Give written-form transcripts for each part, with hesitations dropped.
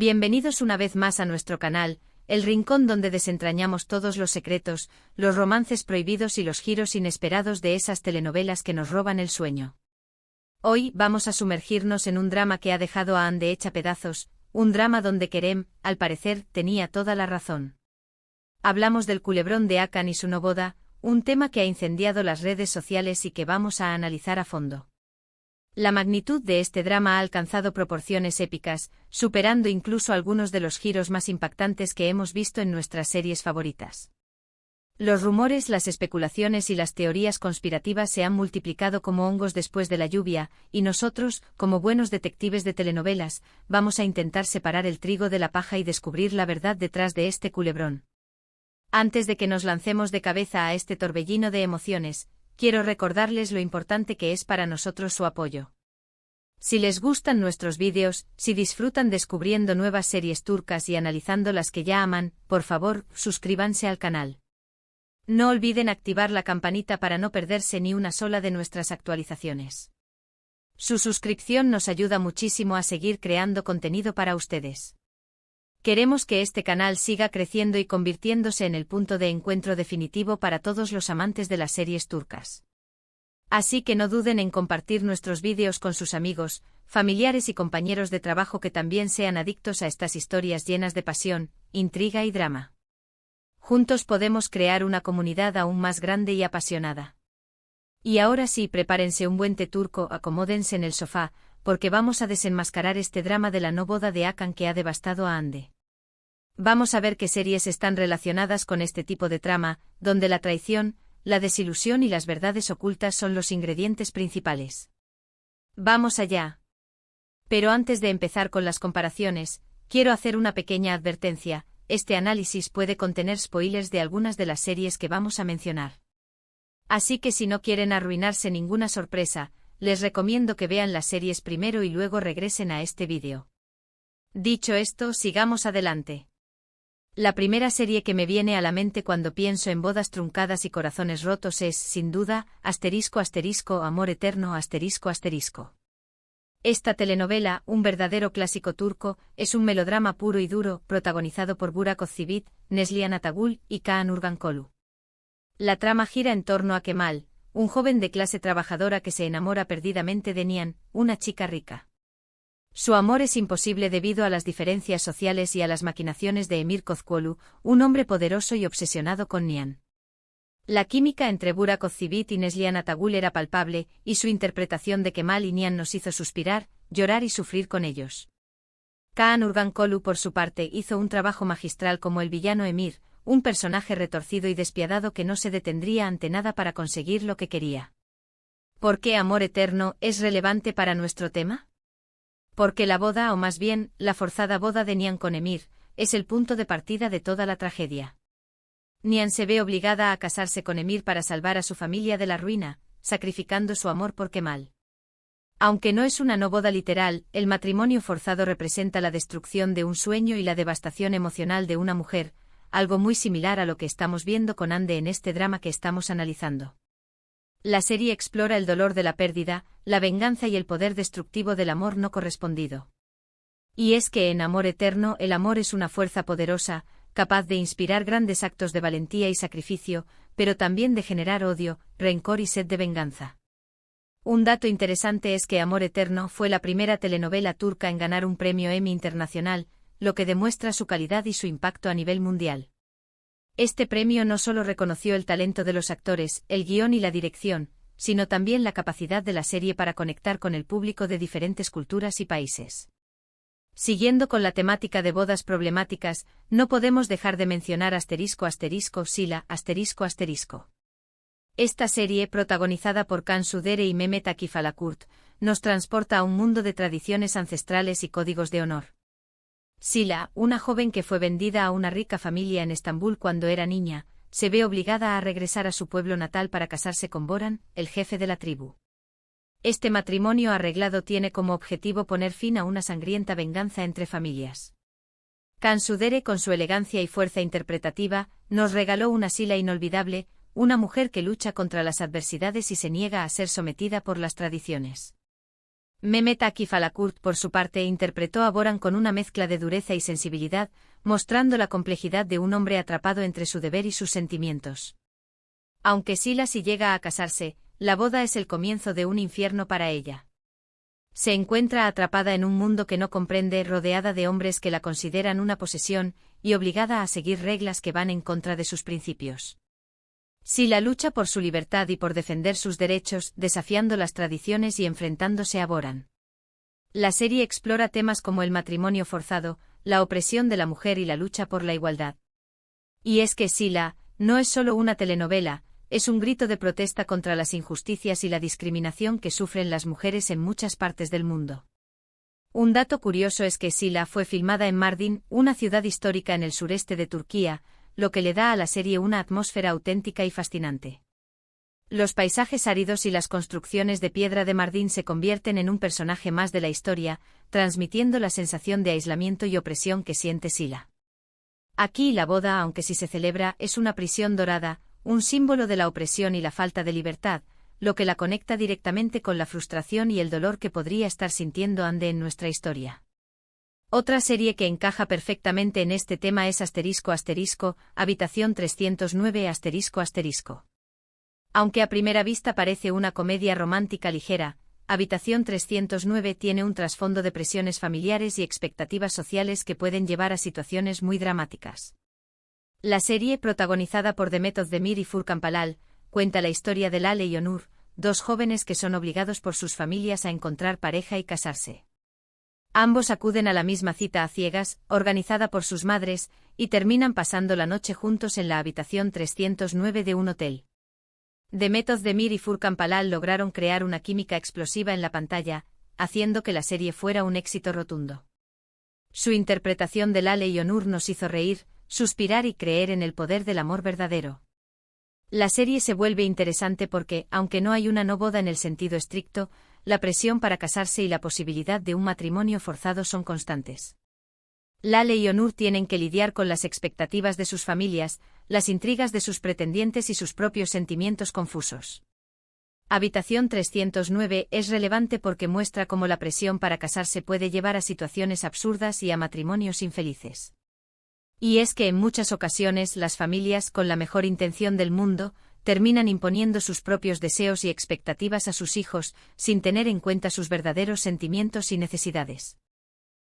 Bienvenidos una vez más a nuestro canal, el rincón donde desentrañamos todos los secretos, los romances prohibidos y los giros inesperados de esas telenovelas que nos roban el sueño. Hoy vamos a sumergirnos en un drama que ha dejado a Anne hecha pedazos, un drama donde Kerem, al parecer, tenía toda la razón. Hablamos del culebrón de Hakan y su no boda, un tema que ha incendiado las redes sociales y que vamos a analizar a fondo. La magnitud de este drama ha alcanzado proporciones épicas, superando incluso algunos de los giros más impactantes que hemos visto en nuestras series favoritas. Los rumores, las especulaciones y las teorías conspirativas se han multiplicado como hongos después de la lluvia, y nosotros, como buenos detectives de telenovelas, vamos a intentar separar el trigo de la paja y descubrir la verdad detrás de este culebrón. Antes de que nos lancemos de cabeza a este torbellino de emociones, quiero recordarles lo importante que es para nosotros su apoyo. Si les gustan nuestros vídeos, si disfrutan descubriendo nuevas series turcas y analizando las que ya aman, por favor, suscríbanse al canal. No olviden activar la campanita para no perderse ni una sola de nuestras actualizaciones. Su suscripción nos ayuda muchísimo a seguir creando contenido para ustedes. Queremos que este canal siga creciendo y convirtiéndose en el punto de encuentro definitivo para todos los amantes de las series turcas. Así que no duden en compartir nuestros vídeos con sus amigos, familiares y compañeros de trabajo que también sean adictos a estas historias llenas de pasión, intriga y drama. Juntos podemos crear una comunidad aún más grande y apasionada. Y ahora sí, prepárense un buen té turco, acomódense en el sofá, porque vamos a desenmascarar este drama de la no boda de Hakan que ha devastado a Hande. Vamos a ver qué series están relacionadas con este tipo de trama, donde la traición, la desilusión y las verdades ocultas son los ingredientes principales. ¡Vamos allá! Pero antes de empezar con las comparaciones, quiero hacer una pequeña advertencia. Este análisis puede contener spoilers de algunas de las series que vamos a mencionar. Así que si no quieren arruinarse ninguna sorpresa, les recomiendo que vean las series primero y luego regresen a este vídeo. Dicho esto, sigamos adelante. La primera serie que me viene a la mente cuando pienso en bodas truncadas y corazones rotos es, sin duda, *** Amor Eterno ***. Esta telenovela, un verdadero clásico turco, es un melodrama puro y duro, protagonizado por Burak Özçivit, Neslihan Atagül y Kaan Urgankolu. La trama gira en torno a Kemal, un joven de clase trabajadora que se enamora perdidamente de Nihan, una chica rica. Su amor es imposible debido a las diferencias sociales y a las maquinaciones de Emir Kozcuoğlu, un hombre poderoso y obsesionado con Nihan. La química entre Burak Özçivit y Neslihan Atagül era palpable, y su interpretación de Kemal y Nihan nos hizo suspirar, llorar y sufrir con ellos. Kaan Urgankolu, por su parte, hizo un trabajo magistral como el villano Emir, un personaje retorcido y despiadado que no se detendría ante nada para conseguir lo que quería. ¿Por qué Amor Eterno es relevante para nuestro tema? Porque la boda, o más bien, la forzada boda de Nihan con Emir, es el punto de partida de toda la tragedia. Nihan se ve obligada a casarse con Emir para salvar a su familia de la ruina, sacrificando su amor por Kemal. Aunque no es una no boda literal, el matrimonio forzado representa la destrucción de un sueño y la devastación emocional de una mujer, algo muy similar a lo que estamos viendo con Hande en este drama que estamos analizando. La serie explora el dolor de la pérdida, la venganza y el poder destructivo del amor no correspondido. Y es que en Amor Eterno el amor es una fuerza poderosa, capaz de inspirar grandes actos de valentía y sacrificio, pero también de generar odio, rencor y sed de venganza. Un dato interesante es que Amor Eterno fue la primera telenovela turca en ganar un premio Emmy internacional, lo que demuestra su calidad y su impacto a nivel mundial. Este premio no solo reconoció el talento de los actores, el guión y la dirección, sino también la capacidad de la serie para conectar con el público de diferentes culturas y países. Siguiendo con la temática de bodas problemáticas, no podemos dejar de mencionar ***Sila***. Esta serie, protagonizada por Cansu Dere y Mehmet Akif Alakurt, nos transporta a un mundo de tradiciones ancestrales y códigos de honor. Sila, una joven que fue vendida a una rica familia en Estambul cuando era niña, se ve obligada a regresar a su pueblo natal para casarse con Boran, el jefe de la tribu. Este matrimonio arreglado tiene como objetivo poner fin a una sangrienta venganza entre familias. Cansu Dere, con su elegancia y fuerza interpretativa, nos regaló una Sila inolvidable, una mujer que lucha contra las adversidades y se niega a ser sometida por las tradiciones. Mehmet Akif Alakurt, por su parte, interpretó a Boran con una mezcla de dureza y sensibilidad, mostrando la complejidad de un hombre atrapado entre su deber y sus sentimientos. Aunque Sila sí llega a casarse, la boda es el comienzo de un infierno para ella. Se encuentra atrapada en un mundo que no comprende, rodeada de hombres que la consideran una posesión, y obligada a seguir reglas que van en contra de sus principios. Sila lucha por su libertad y por defender sus derechos, desafiando las tradiciones y enfrentándose a Boran. La serie explora temas como el matrimonio forzado, la opresión de la mujer y la lucha por la igualdad. Y es que Sila no es solo una telenovela, es un grito de protesta contra las injusticias y la discriminación que sufren las mujeres en muchas partes del mundo. Un dato curioso es que Sila fue filmada en Mardin, una ciudad histórica en el sureste de Turquía, lo que le da a la serie una atmósfera auténtica y fascinante. Los paisajes áridos y las construcciones de piedra de Mardin se convierten en un personaje más de la historia, transmitiendo la sensación de aislamiento y opresión que siente Sila. Aquí la boda, aunque sí se celebra, es una prisión dorada, un símbolo de la opresión y la falta de libertad, lo que la conecta directamente con la frustración y el dolor que podría estar sintiendo Ande en nuestra historia. Otra serie que encaja perfectamente en este tema es Habitación 309 ***. Aunque a primera vista parece una comedia romántica ligera, Habitación 309 tiene un trasfondo de presiones familiares y expectativas sociales que pueden llevar a situaciones muy dramáticas. La serie, protagonizada por Demet Özdemir y Furkan Palal, cuenta la historia de Lale y Onur, dos jóvenes que son obligados por sus familias a encontrar pareja y casarse. Ambos acuden a la misma cita a ciegas, organizada por sus madres, y terminan pasando la noche juntos en la habitación 309 de un hotel. Demet Özdemir y Furkan Palal lograron crear una química explosiva en la pantalla, haciendo que la serie fuera un éxito rotundo. Su interpretación de Lale y Onur nos hizo reír, suspirar y creer en el poder del amor verdadero. La serie se vuelve interesante porque, aunque no hay una no boda en el sentido estricto, la presión para casarse y la posibilidad de un matrimonio forzado son constantes. Lale y Onur tienen que lidiar con las expectativas de sus familias, las intrigas de sus pretendientes y sus propios sentimientos confusos. Habitación 309 es relevante porque muestra cómo la presión para casarse puede llevar a situaciones absurdas y a matrimonios infelices. Y es que en muchas ocasiones las familias, con la mejor intención del mundo, terminan imponiendo sus propios deseos y expectativas a sus hijos, sin tener en cuenta sus verdaderos sentimientos y necesidades.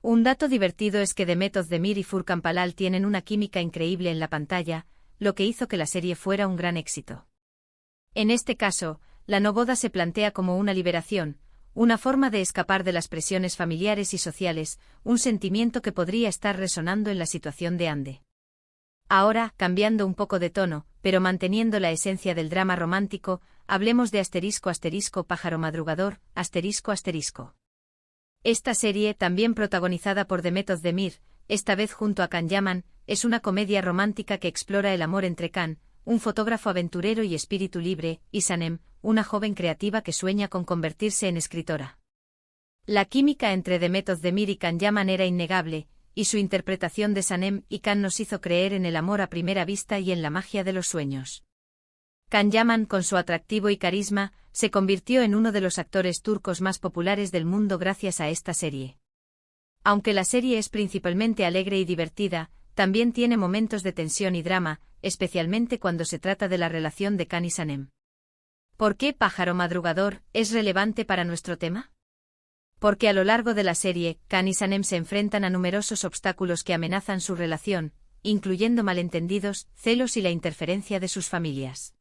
Un dato divertido es que Demet Özdemir y Furkan Palal tienen una química increíble en la pantalla, lo que hizo que la serie fuera un gran éxito. En este caso, la no boda se plantea como una liberación, una forma de escapar de las presiones familiares y sociales, un sentimiento que podría estar resonando en la situación de Ande. Ahora, cambiando un poco de tono, pero manteniendo la esencia del drama romántico, hablemos de Pájaro Madrugador, ***. Esta serie, también protagonizada por Demet Özdemir, esta vez junto a Can Yaman, es una comedia romántica que explora el amor entre Can, un fotógrafo aventurero y espíritu libre, y Sanem, una joven creativa que sueña con convertirse en escritora. La química entre Demet Özdemir y Can Yaman era innegable, y su interpretación de Sanem y Can nos hizo creer en el amor a primera vista y en la magia de los sueños. Can Yaman, con su atractivo y carisma, se convirtió en uno de los actores turcos más populares del mundo gracias a esta serie. Aunque la serie es principalmente alegre y divertida, también tiene momentos de tensión y drama, especialmente cuando se trata de la relación de Can y Sanem. ¿Por qué Pájaro Madrugador es relevante para nuestro tema? Porque a lo largo de la serie, Can y Sanem se enfrentan a numerosos obstáculos que amenazan su relación, incluyendo malentendidos, celos y la interferencia de sus familias.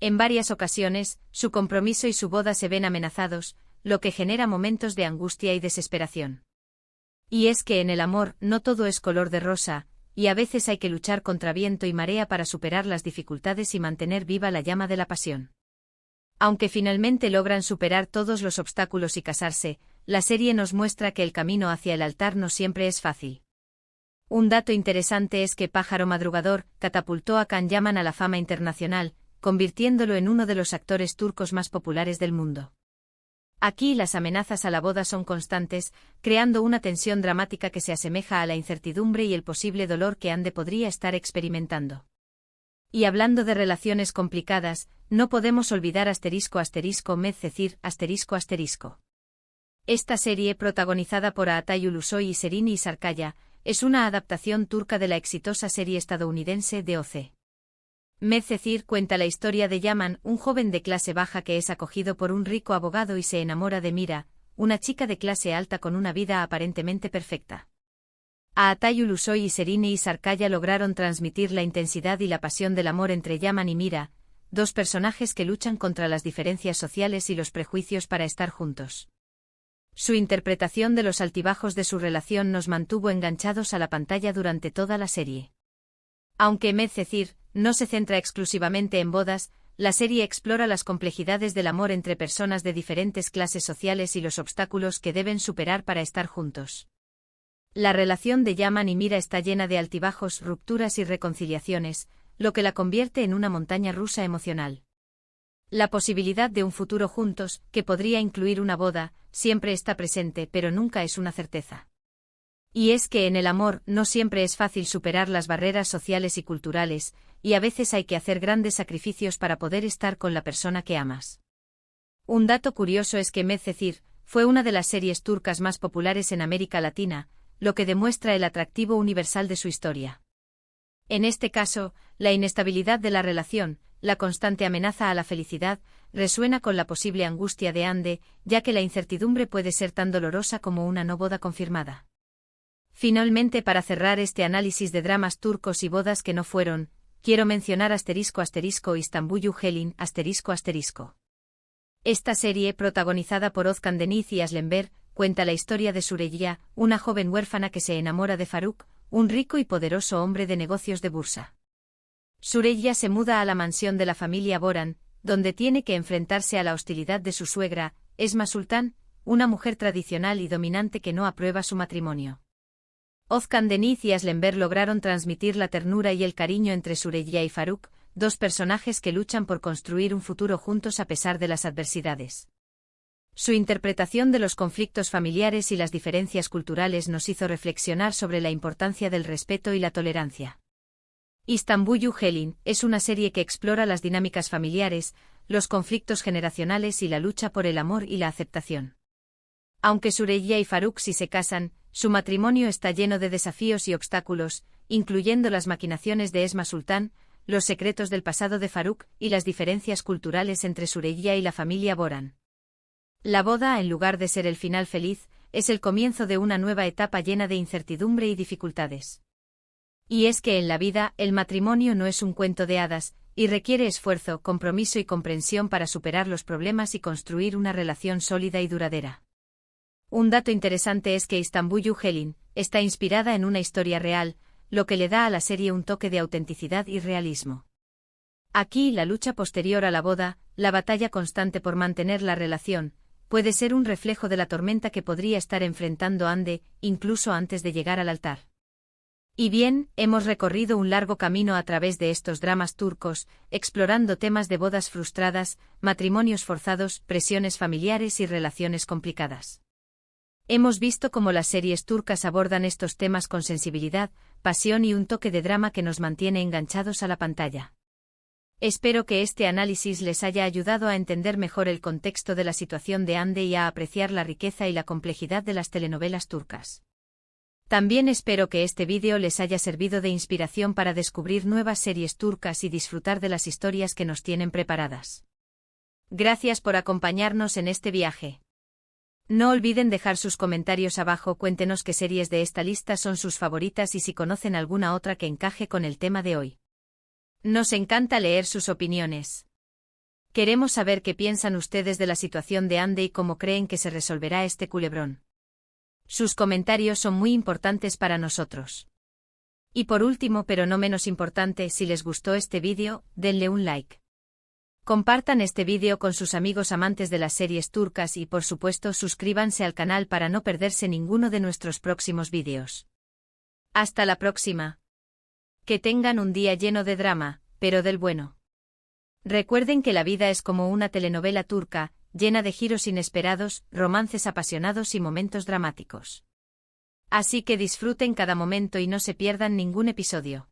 En varias ocasiones, su compromiso y su boda se ven amenazados, lo que genera momentos de angustia y desesperación. Y es que en el amor no todo es color de rosa, y a veces hay que luchar contra viento y marea para superar las dificultades y mantener viva la llama de la pasión. Aunque finalmente logran superar todos los obstáculos y casarse, la serie nos muestra que el camino hacia el altar no siempre es fácil. Un dato interesante es que Pájaro Madrugador catapultó a Can Yaman a la fama internacional, convirtiéndolo en uno de los actores turcos más populares del mundo. Aquí las amenazas a la boda son constantes, creando una tensión dramática que se asemeja a la incertidumbre y el posible dolor que Ande podría estar experimentando. Y hablando de relaciones complicadas, no podemos olvidar ***Medcecir***. Esta serie, protagonizada por Atay Ulusoy y Serini Sarkaya, es una adaptación turca de la exitosa serie estadounidense de O.C. Medcezir cuenta la historia de Yaman, un joven de clase baja que es acogido por un rico abogado y se enamora de Mira, una chica de clase alta con una vida aparentemente perfecta. Atay Ulusoy y Serini Sarkaya lograron transmitir la intensidad y la pasión del amor entre Yaman y Mira, dos personajes que luchan contra las diferencias sociales y los prejuicios para estar juntos. Su interpretación de los altibajos de su relación nos mantuvo enganchados a la pantalla durante toda la serie. Aunque Medcezir no se centra exclusivamente en bodas, la serie explora las complejidades del amor entre personas de diferentes clases sociales y los obstáculos que deben superar para estar juntos. La relación de Yaman y Mira está llena de altibajos, rupturas y reconciliaciones, lo que la convierte en una montaña rusa emocional. La posibilidad de un futuro juntos, que podría incluir una boda, siempre está presente, pero nunca es una certeza. Y es que en el amor no siempre es fácil superar las barreras sociales y culturales, y a veces hay que hacer grandes sacrificios para poder estar con la persona que amas. Un dato curioso es que Medcezir fue una de las series turcas más populares en América Latina, lo que demuestra el atractivo universal de su historia. En este caso, la inestabilidad de la relación, la constante amenaza a la felicidad, resuena con la posible angustia de Hande, ya que la incertidumbre puede ser tan dolorosa como una no boda confirmada. Finalmente, para cerrar este análisis de dramas turcos y bodas que no fueron, quiero mencionar ***Istanbul Helin****. Esta serie, protagonizada por Özkan Deniz y Aslenber, cuenta la historia de Süreyya, una joven huérfana que se enamora de Faruk, un rico y poderoso hombre de negocios de bursa. Süreyya se muda a la mansión de la familia Boran, donde tiene que enfrentarse a la hostilidad de su suegra, Esma Sultan, una mujer tradicional y dominante que no aprueba su matrimonio. Özkan Deniz y Aslenber lograron transmitir la ternura y el cariño entre Süreyya y Faruk, dos personajes que luchan por construir un futuro juntos a pesar de las adversidades. Su interpretación de los conflictos familiares y las diferencias culturales nos hizo reflexionar sobre la importancia del respeto y la tolerancia. Istanbul Helin es una serie que explora las dinámicas familiares, los conflictos generacionales y la lucha por el amor y la aceptación. Aunque Süreyya y Faruk sí se casan, su matrimonio está lleno de desafíos y obstáculos, incluyendo las maquinaciones de Esma Sultan, los secretos del pasado de Faruk y las diferencias culturales entre Süreyya y la familia Boran. La boda, en lugar de ser el final feliz, es el comienzo de una nueva etapa llena de incertidumbre y dificultades. Y es que en la vida, el matrimonio no es un cuento de hadas, y requiere esfuerzo, compromiso y comprensión para superar los problemas y construir una relación sólida y duradera. Un dato interesante es que Istanbul Helin está inspirada en una historia real, lo que le da a la serie un toque de autenticidad y realismo. Aquí, la lucha posterior a la boda, la batalla constante por mantener la relación, puede ser un reflejo de la tormenta que podría estar enfrentando Hande, incluso antes de llegar al altar. Y bien, hemos recorrido un largo camino a través de estos dramas turcos, explorando temas de bodas frustradas, matrimonios forzados, presiones familiares y relaciones complicadas. Hemos visto cómo las series turcas abordan estos temas con sensibilidad, pasión y un toque de drama que nos mantiene enganchados a la pantalla. Espero que este análisis les haya ayudado a entender mejor el contexto de la situación de Hande y a apreciar la riqueza y la complejidad de las telenovelas turcas. También espero que este vídeo les haya servido de inspiración para descubrir nuevas series turcas y disfrutar de las historias que nos tienen preparadas. Gracias por acompañarnos en este viaje. No olviden dejar sus comentarios abajo, cuéntenos qué series de esta lista son sus favoritas y si conocen alguna otra que encaje con el tema de hoy. Nos encanta leer sus opiniones. Queremos saber qué piensan ustedes de la situación de Hande y cómo creen que se resolverá este culebrón. Sus comentarios son muy importantes para nosotros. Y por último, pero no menos importante, si les gustó este vídeo, denle un like. Compartan este vídeo con sus amigos amantes de las series turcas y por supuesto suscríbanse al canal para no perderse ninguno de nuestros próximos vídeos. Hasta la próxima. Que tengan un día lleno de drama, pero del bueno. Recuerden que la vida es como una telenovela turca, llena de giros inesperados, romances apasionados y momentos dramáticos. Así que disfruten cada momento y no se pierdan ningún episodio.